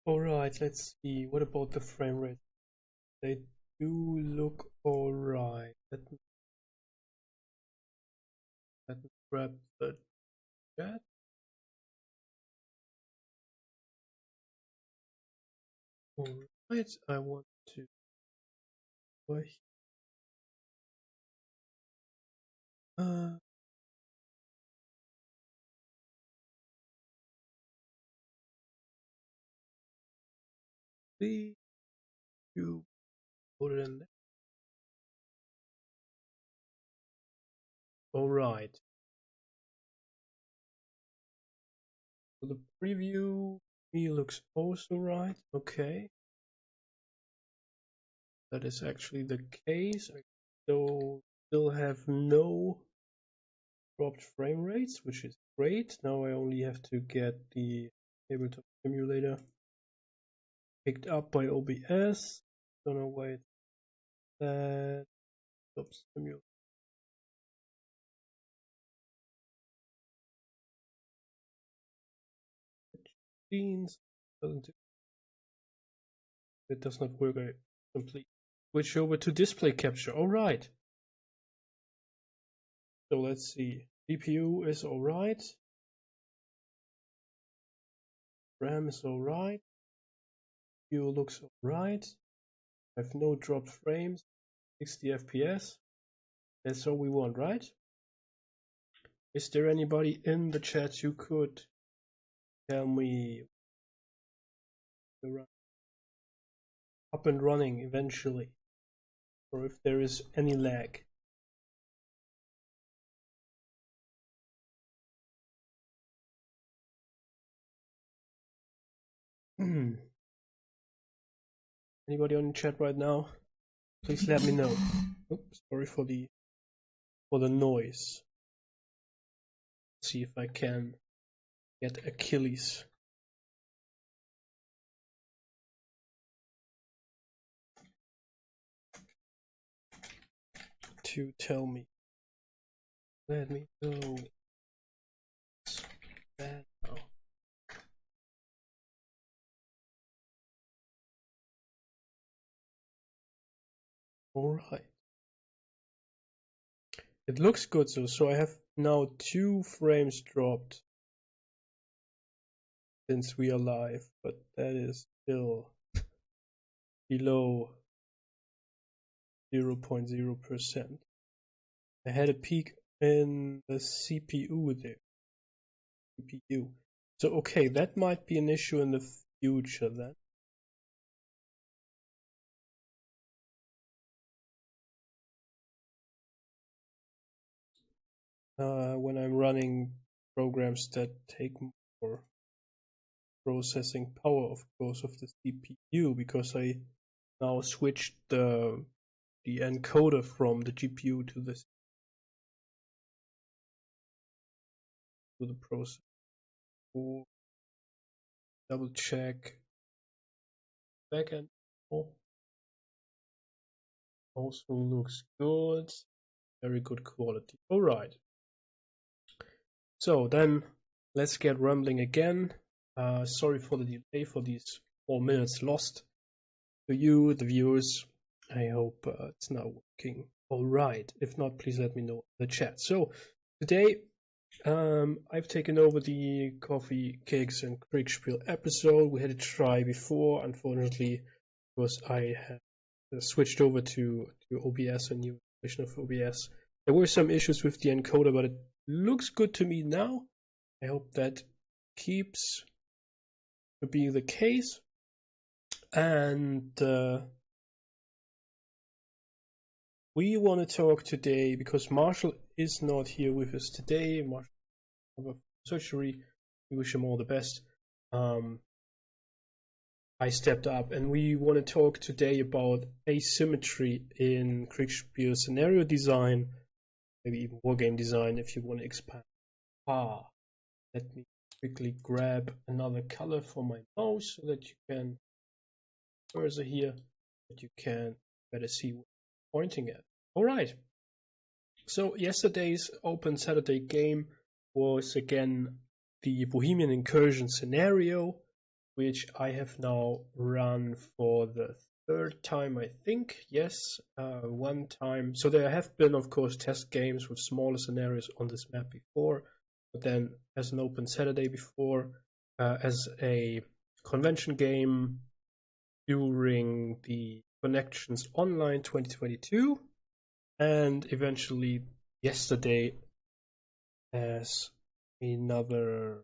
Alright, let's see. What about the frame rate? They do look alright. Let me grab the chat. Alright, I want to go here. See you put it in there. Alright. So the preview looks also right. Okay. That is actually the case. I still have no dropped frame rates, which is great. Now I only have to get the tabletop simulator picked up by OBS. Gonna wait that simulator. It does not work. I simply switch over to display capture. Alright. So let's see. CPU is alright. RAM is alright. CPU looks alright. I have no dropped frames. 60 FPS. That's all we want, right? Is there anybody in the chat who could tell me up and running eventually, or if there is any lag? Anybody on the chat right now? Please let me know. Oops, sorry for the noise. Let's see if I can get Achilles. To tell me. Let me know. Bad now. Alright. It looks good, so I have now 2 frames dropped since we are live, but that is still below 0.0%. I had a peak in the CPU there. CPU. So okay, that might be an issue in the future then. When I'm running programs that take more processing power, of course, of the CPU, because I now switched the encoder from the GPU to the processor. Double check backend. Also looks good. Very good quality. Alright. So then let's get rambling again. Sorry for the delay, for these 4 minutes lost to you, the viewers. I hope it's now working alright. If not, please let me know in the chat. So today I've taken over the Coffee, Kegs and Kriegsspiel episode. We had a try before, unfortunately, because I had switched over to OBS, a new version of OBS. There were some issues with the encoder, but it looks good to me now. I hope that keeps being the case. And we want to talk today, because Marshall is not here with us today. Marshall has surgery. We wish him all the best. I stepped up, and we want to talk today about asymmetry in Kriegsspiel scenario design, maybe even wargame design if you want to expand. Let me quickly grab another color for my mouse so that you can cursor here, that you can better see what I'm pointing at. Alright, so yesterday's Open Saturday game was again the Bohemian Incursion scenario. which I have now run for the third time, I think. Yes, one time. So there have been, of course, test games with smaller scenarios on this map before, but then as an open Saturday before, as a convention game during the Connections Online 2022, and eventually yesterday as another,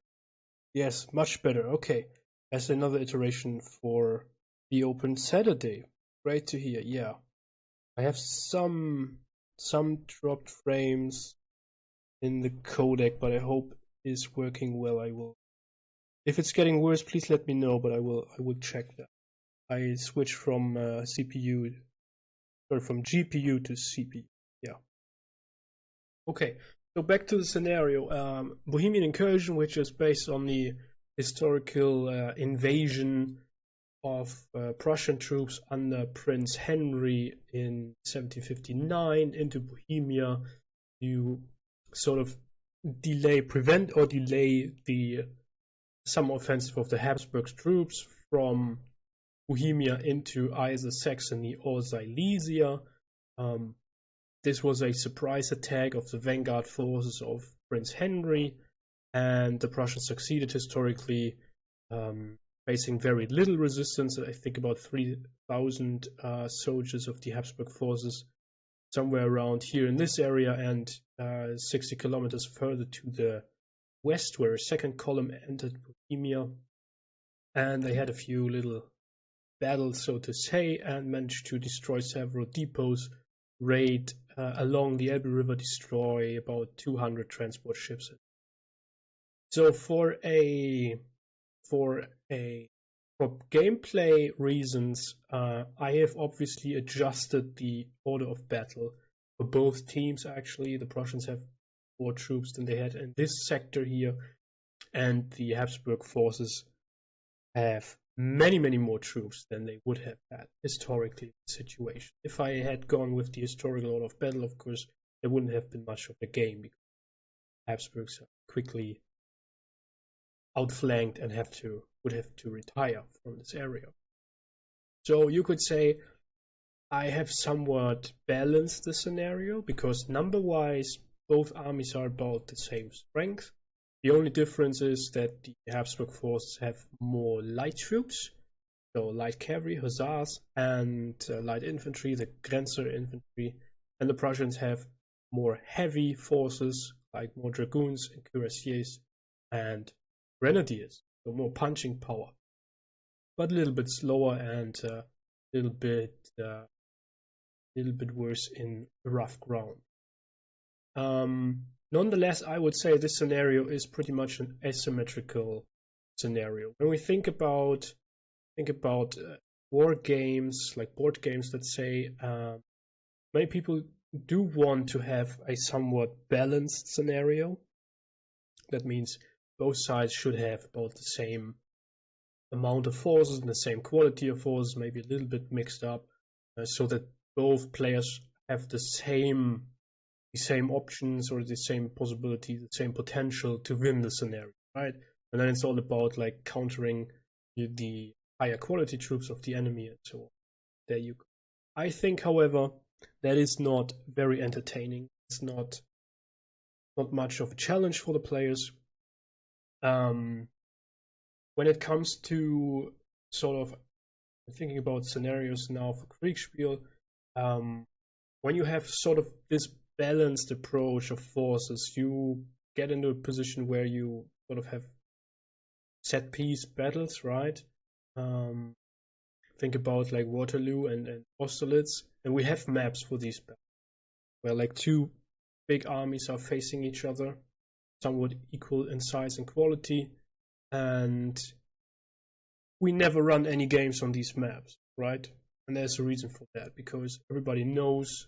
yes, much better, okay, as another iteration for the Open Saturday. Great to hear. Yeah, I have some dropped frames in the codec, but I hope it's working well. I will, if it's getting worse, please let me know, but I will check that. I switched from CPU, or from GPU to CPU. Yeah. Okay, so back to the scenario. Bohemian Incursion, which is based on the historical invasion of Prussian troops under Prince Henry in 1759 into Bohemia to sort of prevent or delay the summer offensive of the Habsburg troops from Bohemia into either Saxony or Silesia. This was a surprise attack of the vanguard forces of Prince Henry, and the Prussians succeeded historically, facing very little resistance. I think about 3,000 soldiers of the Habsburg forces somewhere around here in this area, and 60 kilometers further to the west, where a second column entered Bohemia. And they had a few little battles, so to say, and managed to destroy several depots, raid along the Elbe River, destroy about 200 transport ships. So for gameplay reasons, I have obviously adjusted the order of battle for both teams. Actually, the Prussians have more troops than they had in this sector here, and the Habsburg forces have many more troops than they would have had historically in the situation. If I had gone with the historical order of battle, of course, there wouldn't have been much of a game, because Habsburgs are quickly outflanked and would have to retire from this area. So you could say I have somewhat balanced the scenario, because number-wise, both armies are about the same strength. The only difference is that the Habsburg forces have more light troops, so light cavalry, hussars, and light infantry, the Grenzer infantry, and the Prussians have more heavy forces, like more dragoons and cuirassiers and grenadiers, so more punching power, but a little bit slower and a little bit worse in rough ground. Nonetheless, I would say this scenario is pretty much an asymmetrical scenario. When we think about war games, like board games, let's say, many people do want to have a somewhat balanced scenario. That means both sides should have about the same amount of forces and the same quality of forces, maybe a little bit mixed up, so that both players have the same options or the same possibility, the same potential to win the scenario, right? And then it's all about like countering the higher quality troops of the enemy and so on. There you go. I think, however, that is not very entertaining. It's not much of a challenge for the players. When it comes to sort of thinking about scenarios now for Kriegsspiel, when you have sort of this balanced approach of forces, you get into a position where you sort of have set piece battles, right? Think about like Waterloo and Austerlitz, and we have maps for these battles where like two big armies are facing each other, somewhat equal in size and quality, and we never run any games on these maps, right? And there's a reason for that, because everybody knows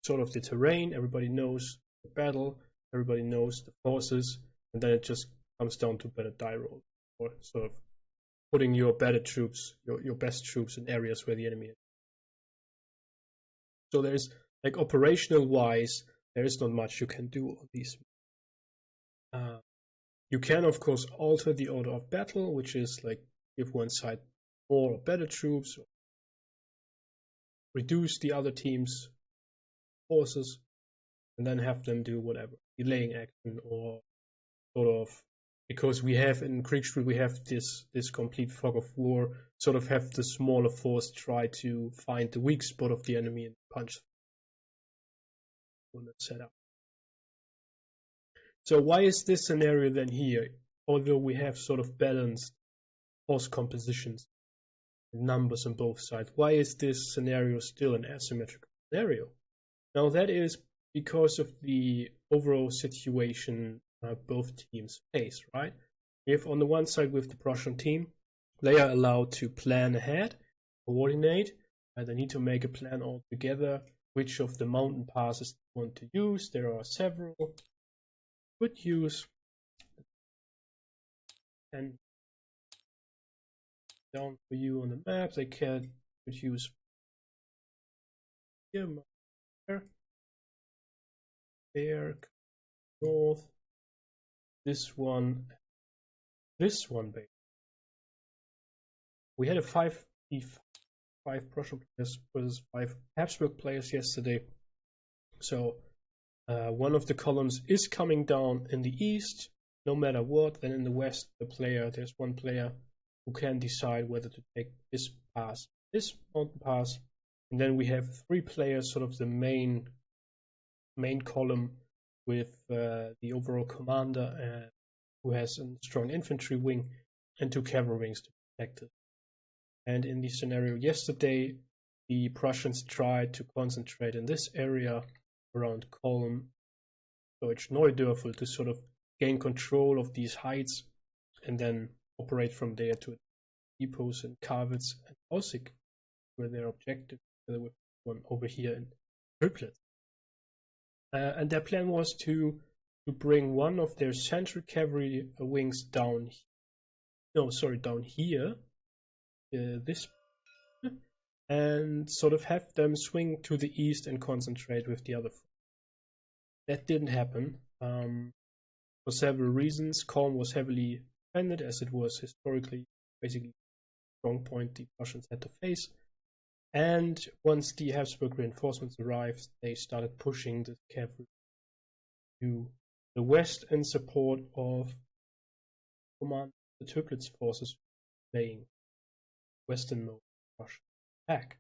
sort of the terrain, everybody knows the battle, everybody knows the forces, and then it just comes down to better die roll, or sort of putting your better troops, your best troops in areas where the enemy is. So there's, like, operational wise, there is not much you can do on these. You can, of course, alter the order of battle, which is like give one side more or better troops, or reduce the other team's forces, and then have them do whatever, delaying action, or sort of, because we have in Kriegsspiel, we have this complete fog of war, sort of have the smaller force try to find the weak spot of the enemy and punch set up. So why is this scenario then here? Although we have sort of balanced force compositions, numbers on both sides, why is this scenario still an asymmetric scenario? Now that is because of the overall situation both teams face, right? We have on the one side with the Prussian team, they are allowed to plan ahead, coordinate, and they need to make a plan all together, which of the mountain passes they want to use. There are several. Could use, and down for you on the map, they could use here, there, north, this one, basically. We had a 5 Prussian players versus 5 Habsburg players yesterday. So one of the columns is coming down in the east, no matter what. Then in the west, there's one player who can decide whether to take this mountain pass, and then we have 3 players, sort of the main column with the overall commander who has a strong infantry wing and 2 cavalry wings to protect it. And in the scenario yesterday, the Prussians tried to concentrate in this area around Kolm, Deutsch Neudörfel, to sort of gain control of these heights and then operate from there to depots in Karwitz and Aussig, where their objective, together with one over here in Triplet. And their plan was to bring one of their central cavalry wings down here, this, and sort of have them swing to the east and concentrate with the other. That didn't happen for several reasons. Kolm was heavily defended, as it was historically basically a strong point the Prussians had to face. And once the Habsburg reinforcements arrived, they started pushing the cavalry to the west in support of command the Töplitz forces playing westernmost Russian attack.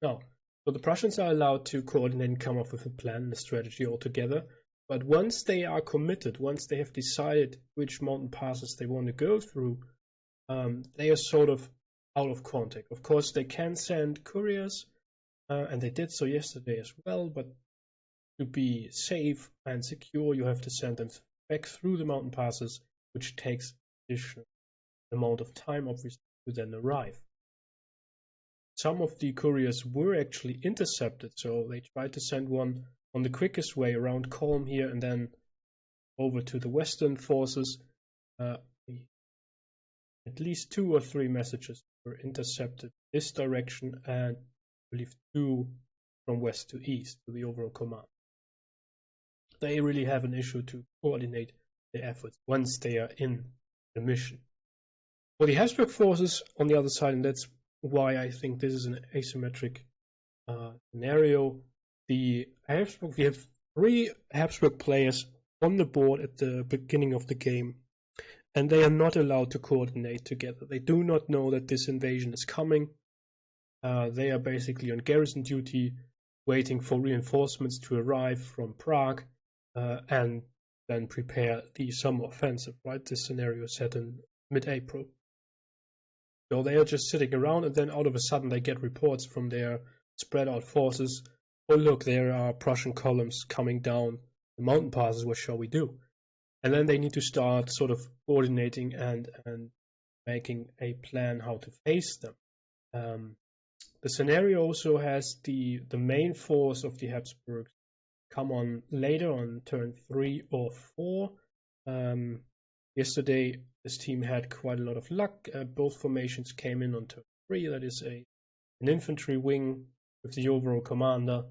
Now, so the Prussians are allowed to coordinate and come up with a plan and a strategy altogether, but once they are committed, once they have decided which mountain passes they want to go through, they are sort of out of contact. Of course, they can send couriers, and they did so yesterday as well, but to be safe and secure, you have to send them back through the mountain passes, which takes additional amount of time, obviously, to then arrive. Some of the couriers were actually intercepted, so they tried to send one on the quickest way around Kolm here and then over to the western forces. At least 2 or 3 messages were intercepted this direction, and I believe 2 from west to east to the overall command. They really have an issue to coordinate their efforts once they are in the mission. For the Habsburg forces on the other side, and that's why I think this is an asymmetric scenario, we have 3 Habsburg players on the board at the beginning of the game, and they are not allowed to coordinate together. They do not know that this invasion is coming. They are basically on garrison duty, waiting for reinforcements to arrive from Prague, and then prepare the summer offensive, right? This scenario is set in mid-April. So they are just sitting around, and then out of a sudden they get reports from their spread out forces. Oh look, there are Prussian columns coming down the mountain passes, what shall we do? And then they need to start sort of coordinating and making a plan how to face them. The scenario also has the main force of the Habsburgs come on later on turn 3 or 4. Yesterday, this team had quite a lot of luck. Both formations came in on turn 3. That is an infantry wing with the overall commander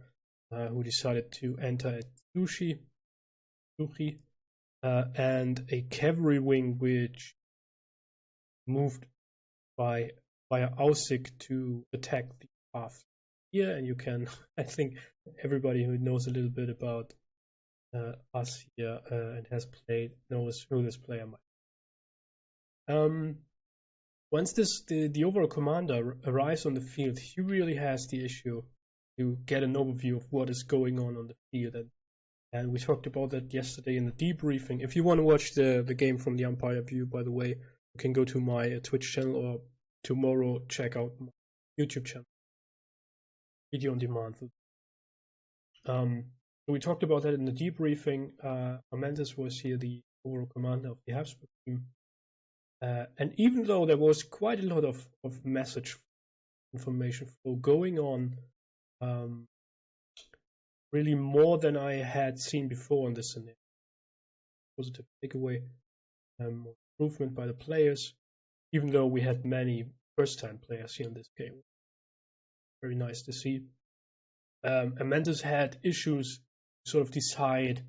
who decided to enter at Sushi, and a cavalry wing which moved by via Aussicht to attack the path here, and you can, I think everybody who knows a little bit about us here and has played knows who this player might be. Once the overall commander arrives on the field, he really has the issue to get an overview of what is going on the field, and we talked about that yesterday in the debriefing. If you want to watch the game from the umpire view, by the way, you can go to my Twitch channel, or tomorrow check out my YouTube channel, video on demand. We talked about that in the debriefing. Amantis was here the overall commander of the Habsburg team. And even though there was quite a lot of message information flow going on, really more than I had seen before in this scenario. Positive takeaway, improvement by the players, even though we had many first-time players here in this game. Very nice to see. Amantis had issues to sort of decide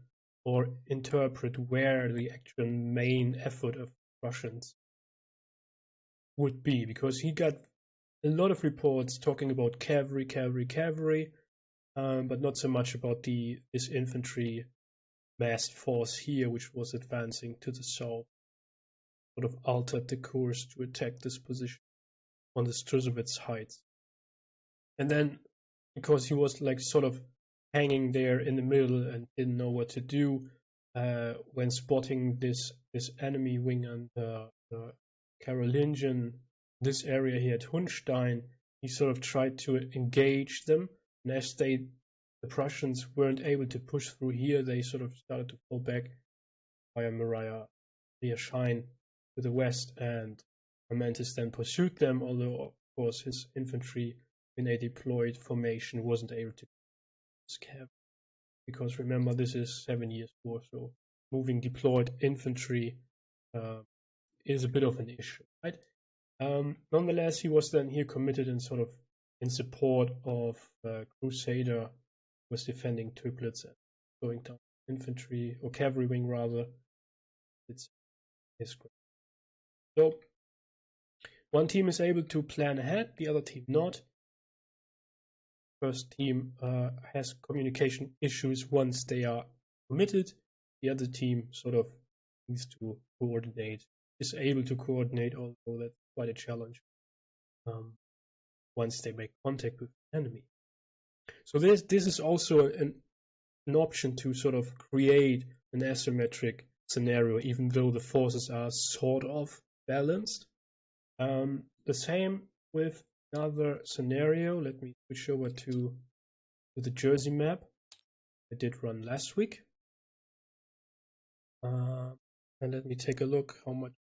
or interpret where the actual main effort of Russians would be, because he got a lot of reports talking about cavalry, but not so much about this infantry massed force here, which was advancing to the south, sort of altered the course to attack this position on the Struzovets heights. And then, because he was like sort of hanging there in the middle and didn't know what to do, when spotting this enemy wing and the Carolingian, this area here at Hunstein, he sort of tried to engage them. And as the Prussians weren't able to push through here, they sort of started to pull back via Maria Schein to the west, and Amantis then pursued them, although of course his infantry in a deployed formation wasn't able to escape. Because remember, this is 7 years war, so moving deployed infantry is a bit of an issue, right? Nonetheless, he was then here committed and sort of in support of Crusader, was defending Töplitz and going down infantry or cavalry wing rather. It's great. So one team is able to plan ahead, the other team not. First team has communication issues once they are committed. The other team sort of needs to coordinate, is able to coordinate, although that's quite a challenge once they make contact with the enemy. So this is also an option to sort of create an asymmetric scenario, even though the forces are sort of balanced. The same with another scenario. Let me switch over to the Jersey map I did run last week. And let me take a look how much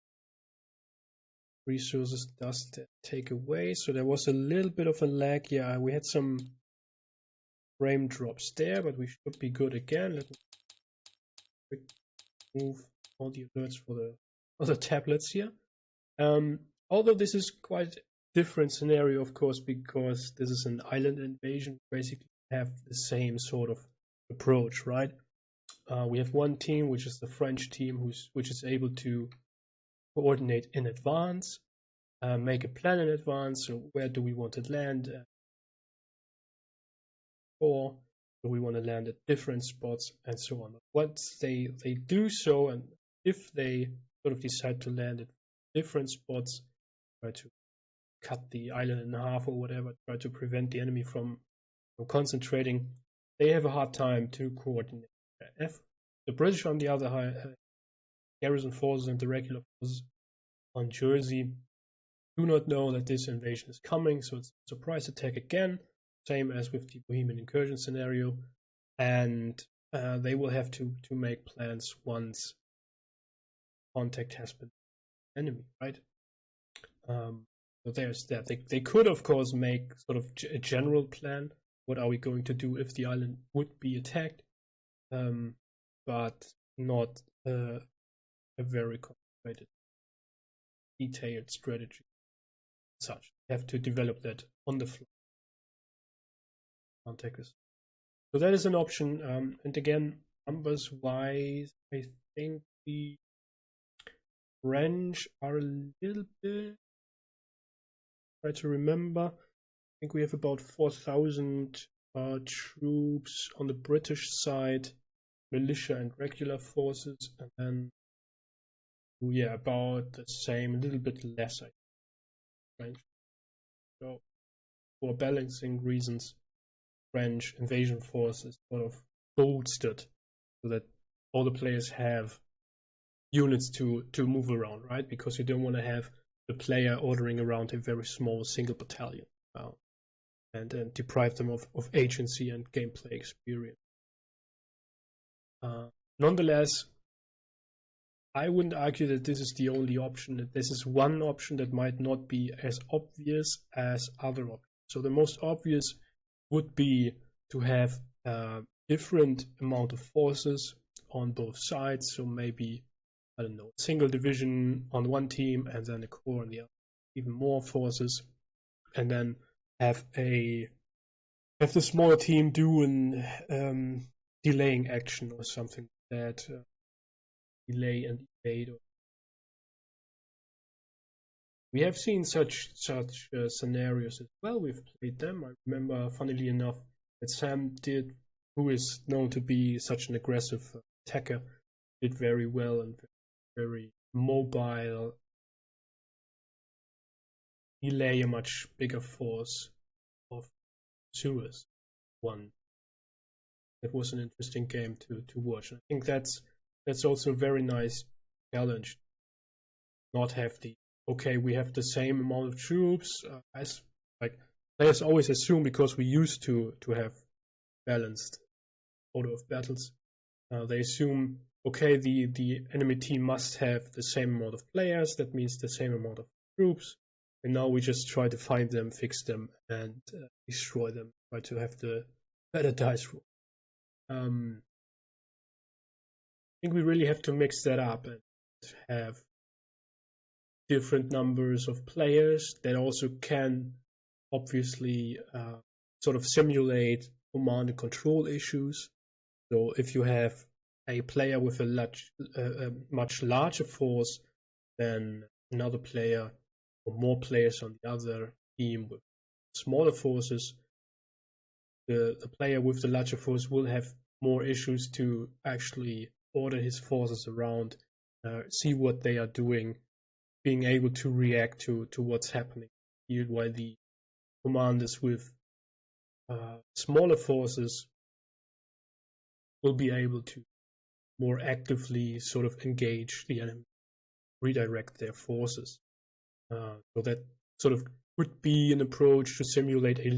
resources does that take away. So there was a little bit of a lag. Yeah, we had some frame drops there, but we should be good again. Let me move all the alerts for the other tablets here. Although this is quite a different scenario, of course, because this is an island invasion. Basically, have the same sort of approach, right? We have one team, which is the French team, which is able to coordinate in advance, make a plan in advance. So where do we want to land? Or do we want to land at different spots and so on? Once they do so, and if they sort of decide to land at different spots, try to cut the island in half or whatever, try to prevent the enemy from concentrating, they have a hard time to coordinate. The British, on the other hand, garrison forces and the regular forces on Jersey do not know that this invasion is coming, so it's a surprise attack again, same as with the Bohemian incursion scenario, and they will have to make plans once contact has been enemy, right? So there's that. They could, of course, make sort of a general plan. What are we going to do if the island would be attacked? But not a very complicated, detailed strategy. Such you have to develop that on the fly. Contact us. So that is an option. And again, numbers wise, I think the French are a little bit try to remember. I think we have about 4,000 troops on the British side, militia and regular forces, and then yeah, about the same, a little bit less, I think. So for balancing reasons, French invasion forces sort of bolstered so that all the players have units to move around, right? Because you don't want to have the player ordering around a very small single battalion and deprive them of agency and gameplay experience. Nonetheless, I wouldn't argue that this is the only option, that this is one option that might not be as obvious as other options. So the most obvious would be to have a different amount of forces on both sides. So maybe, I don't know, a single division on one team and then a corps on the other, even more forces, and then have the smaller team do an delaying action or something like that, delay and evade. We have seen such scenarios as well. We've played them. I remember, funnily enough, that Sam did, who is known to be such an aggressive attacker, did very well and very mobile, delay a much bigger force of pursuers. One. That was an interesting game to watch. I think that's also a very nice challenge. Not have we have the same amount of troops as like players always assume, because we used to have balanced order of battles. They assume the enemy team must have the same amount of players. That means the same amount of troops. And now we just try to find them, fix them, and destroy them. Try to have the better dice roll. I think we really have to mix that up and have different numbers of players that also can obviously sort of simulate command and control issues. So if you have a player with a much larger force than another player, or more players on the other team with smaller forces, the player with the larger force will have more issues to actually order his forces around, see what they are doing, being able to react to what's happening, while the commanders with smaller forces will be able to more actively sort of engage the enemy, redirect their forces. So that sort of would be an approach to simulate a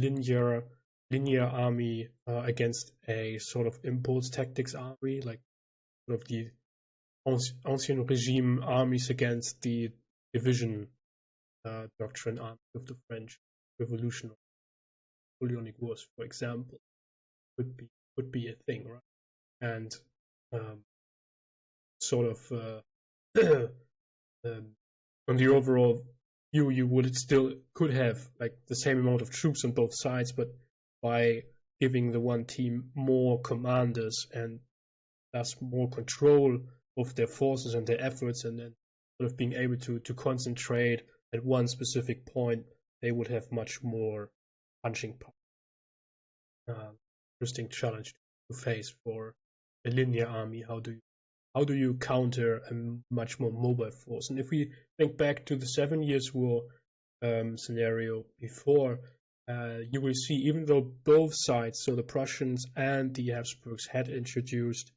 linear army against a sort of impulse tactics army, like sort of the Ancien Regime armies against the division doctrine army of the French Revolution, Napoleonic Wars, for example, would be a thing, right? And sort of on the overall view, you could have like the same amount of troops on both sides, but by giving the one team more commanders and thus more control of their forces and their efforts, and then sort of being able to concentrate at one specific point, they would have much more punching power. Interesting challenge to face for a linear army. How do you counter a much more mobile force? And if we think back to the 7 Years' War scenario before, you will see, even though both sides, so the Prussians and the Habsburgs, had introduced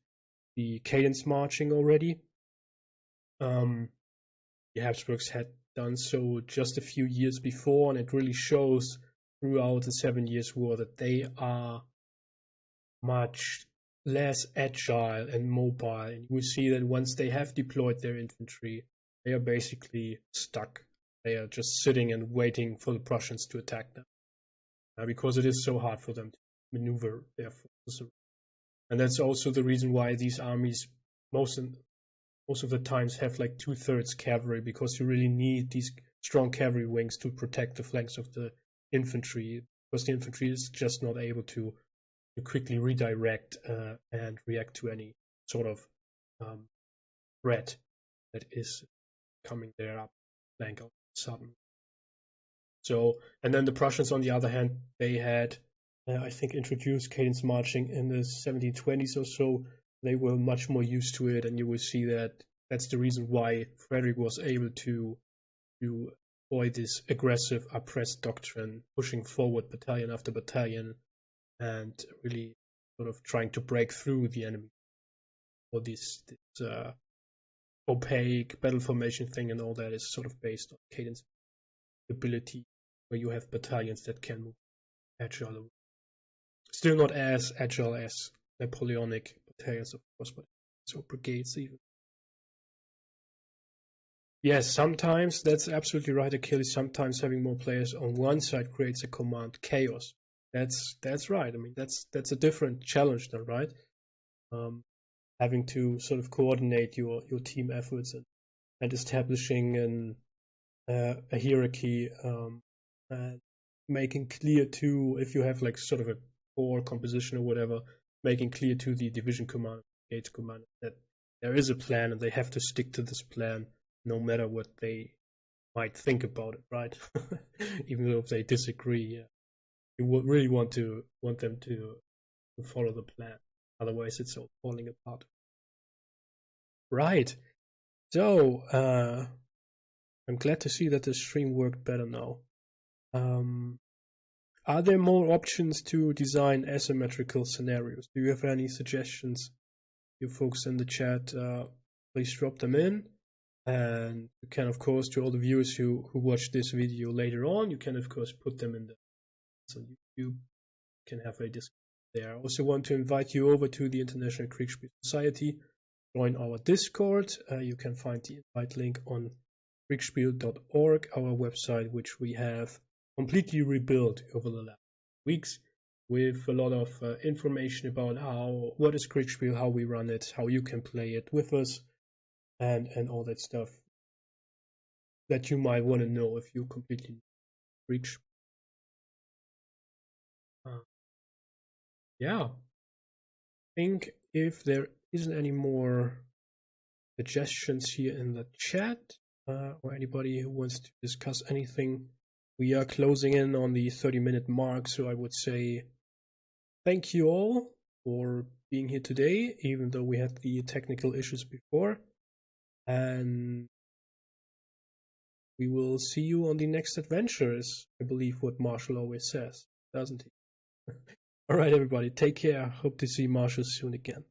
the cadence marching already, the Habsburgs had done so just a few years before, and it really shows throughout the 7 Years' War that they are much less agile and mobile. And we see that once they have deployed their infantry, they are basically stuck. They are just sitting and waiting for the Prussians to attack them, because it is so hard for them to maneuver their forces. And that's also the reason why these armies most of the times have like 2/3 cavalry, because you really need these strong cavalry wings to protect the flanks of the infantry, because the infantry is just not able to quickly redirect and react to any sort of threat that is coming there up flank all of a sudden. So, and then the Prussians, on the other hand, they had, I think, introduced cadence marching in the 1720s or so. They were much more used to it, and you will see that that's the reason why Frederick was able to avoid this aggressive oppressed doctrine, pushing forward battalion after battalion, and really sort of trying to break through the enemy, or this opaque battle formation thing, and all that is sort of based on cadence ability, where you have battalions that can move agile. Still not as agile as Napoleonic battalions, of course, but so brigades even. Yes, sometimes that's absolutely right, Achilles. Sometimes having more players on one side creates a command chaos. That's right. I mean, that's a different challenge, then, right? Having to sort of coordinate your team efforts and establishing a hierarchy, and making clear to, if you have like sort of a core composition or whatever, making clear to the division command, brigade command, that there is a plan and they have to stick to this plan no matter what they might think about it, right? Even though if they disagree, yeah. You would really want them to follow the plan. Otherwise, it's all falling apart. Right. So, I'm glad to see that the stream worked better now. Are there more options to design asymmetrical scenarios? Do you have any suggestions? You folks in the chat, please drop them in. And you can, of course, to all the viewers who watch this video later on, you can, of course, put them in on YouTube. You can have a discussion there. I also want to invite you over to the International Kriegsspiel Society. Join our Discord. You can find the invite link on Kriegsspiel.org, our website, which we have completely rebuilt over the last weeks, with a lot of information about what is Kriegsspiel, how we run it, how you can play it with us, and all that stuff that you might want to know if you completely Kriegsspiel. Yeah, I think if there isn't any more suggestions here in the chat, or anybody who wants to discuss anything, we are closing in on the 30-minute mark, so I would say thank you all for being here today, even though we had the technical issues before, and we will see you on the next adventures, I believe what Marshall always says, doesn't he? All right, everybody, take care. Hope to see Marshall soon again.